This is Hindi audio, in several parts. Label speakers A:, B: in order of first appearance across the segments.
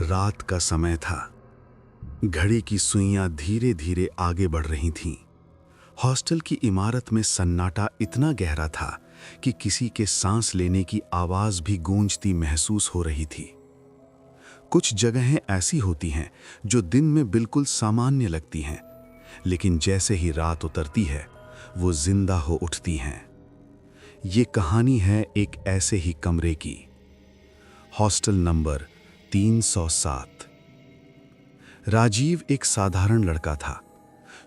A: रात का समय था। घड़ी की सुइयां धीरे धीरे आगे बढ़ रही थीं। हॉस्टल की इमारत में सन्नाटा इतना गहरा था कि किसी के सांस लेने की आवाज भी गूंजती महसूस हो रही थी। कुछ जगहें ऐसी होती हैं जो दिन में बिल्कुल सामान्य लगती हैं, लेकिन जैसे ही रात उतरती है वो जिंदा हो उठती हैं। ये कहानी है एक ऐसे ही कमरे की। Hostel number 307। राजीव एक साधारण लड़का था।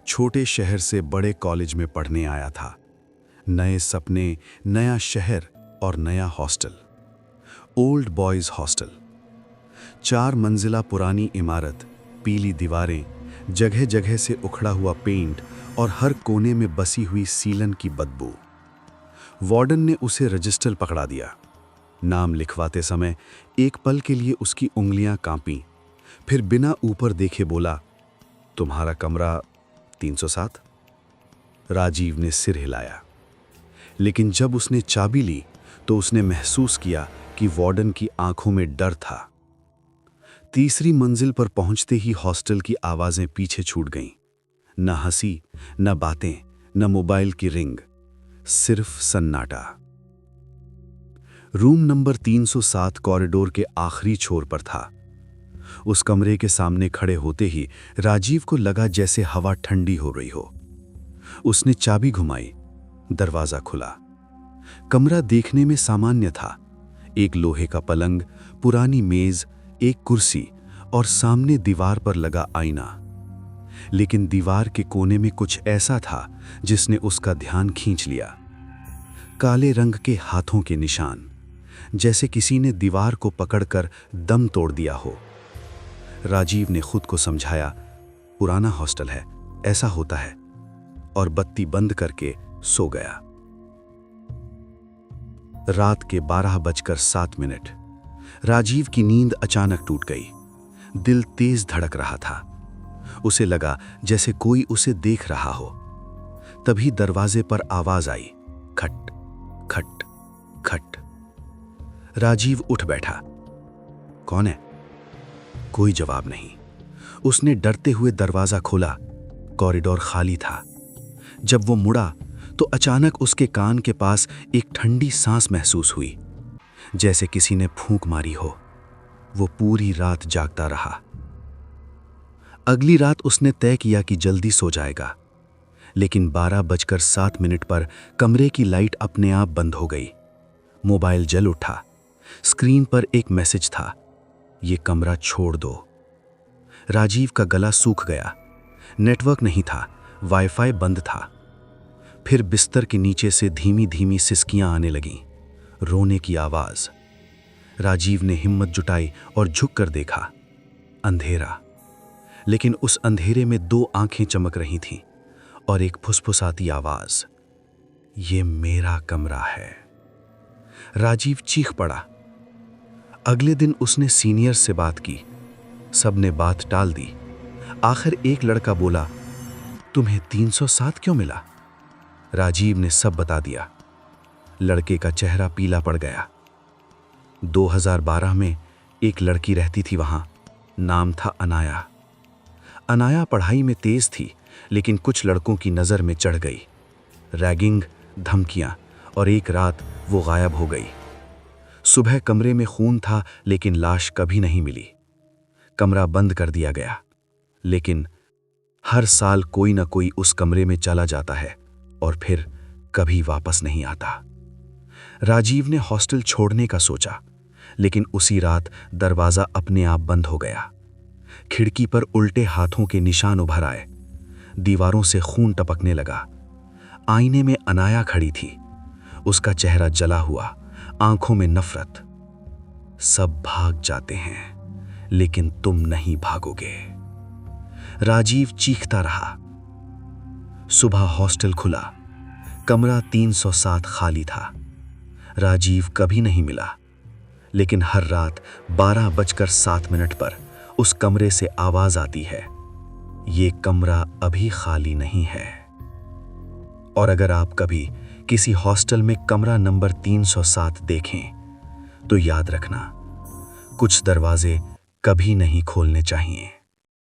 A: छोटे शहर से बड़े कॉलेज में पढ़ने आया था। नए सपने, नया शहर और नया हॉस्टल। Old boys hostel. 4 मंजिला पुरानी इमारत, पीली दीवारें, जगह जगह से उखड़ा हुआ पेंट और हर कोने में बसी हुई सीलन की बदबू। वार्डन ने उसे रजिस्टर पकड़ा दिया। नाम लिखवाते समय एक पल के लिए उसकी उंगलियां कांपीं। फिर बिना ऊपर देखे बोला, तुम्हारा कमरा 307? राजीव ने सिर हिलाया, लेकिन जब उसने चाबी ली तो उसने महसूस किया कि वार्डन की आंखों में डर था। तीसरी मंजिल पर पहुंचते ही हॉस्टल की आवाजें पीछे छूट गईं। न हंसी, न बातें, न मोबाइल की रिंग, सिर्फ सन्नाटा। रूम नंबर 307 कॉरिडोर के आखिरी छोर पर था। उस कमरे के सामने खड़े होते ही राजीव को लगा जैसे हवा ठंडी हो रही हो। उसने चाबी घुमाई, दरवाजा खुला। कमरा देखने में सामान्य था। एक लोहे का पलंग, पुरानी मेज, एक कुर्सी और सामने दीवार पर लगा आईना। लेकिन दीवार के कोने में कुछ ऐसा था जिसने उसका ध्यान खींच लिया। काले रंग के हाथों के निशान, जैसे किसी ने दीवार को पकड़कर दम तोड़ दिया हो। राजीव ने खुद को समझाया, पुराना हॉस्टल है, ऐसा होता है, और बत्ती बंद करके सो गया। रात के 12:07। राजीव की नींद अचानक टूट गई। दिल तेज धड़क रहा था। उसे लगा जैसे कोई उसे देख रहा हो। तभी दरवाजे पर आवाज आई, खट खट खट। राजीव उठ बैठा। कौन है? कोई जवाब नहीं। उसने डरते हुए दरवाजा खोला। कॉरिडोर खाली था। जब वो मुड़ा तो अचानक उसके कान के पास एक ठंडी सांस महसूस हुई, जैसे किसी ने फूंक मारी हो। वो पूरी रात जागता रहा। अगली रात उसने तय किया कि जल्दी सो जाएगा, लेकिन 12:07 पर कमरे की लाइट अपने आप बंद हो गई। मोबाइल जल उठा। स्क्रीन पर एक मैसेज था, ये कमरा छोड़ दो। राजीव का गला सूख गया। नेटवर्क नहीं था, वाईफाई बंद था। फिर बिस्तर के नीचे से धीमी धीमी सिसकियां आने लगीं, रोने की आवाज। राजीव ने हिम्मत जुटाई और झुककर देखा। अंधेरा, लेकिन उस अंधेरे में 2 आंखें चमक रही थीं और एक फुसफुसाती आवाज, ये मेरा कमरा है। राजीव चीख पड़ा। अगले दिन उसने सीनियर से बात की। सबने बात टाल दी। आखिर एक लड़का बोला, तुम्हें 307 क्यों मिला? राजीव ने सब बता दिया। लड़के का चेहरा पीला पड़ गया। 2012 में एक लड़की रहती थी वहां। नाम था अनाया। अनाया पढ़ाई में तेज थी, लेकिन कुछ लड़कों की नजर में चढ़ गई। रैगिंग, धमकियां, और एक रात वो गायब हो गई। सुबह कमरे में खून था, लेकिन लाश कभी नहीं मिली। कमरा बंद कर दिया गया, लेकिन हर साल कोई ना कोई उस कमरे में चला जाता है और फिर कभी वापस नहीं आता। राजीव ने हॉस्टल छोड़ने का सोचा, लेकिन उसी रात दरवाजा अपने आप बंद हो गया। खिड़की पर उल्टे हाथों के निशान उभर आए। दीवारों से खून टपकने लगा। आईने में अनाया खड़ी थी। उसका चेहरा जला हुआ, आंखों में नफरत। सब भाग जाते हैं, लेकिन तुम नहीं भागोगे। राजीव चीखता रहा। सुबह हॉस्टल खुला। कमरा 307 खाली था। राजीव कभी नहीं मिला, लेकिन हर रात 12:07 पर उस कमरे से आवाज आती है, ये कमरा अभी खाली नहीं है। और अगर आप कभी किसी हॉस्टल में कमरा नंबर 307 देखें तो याद रखना, कुछ दरवाजे कभी नहीं खोलने चाहिए।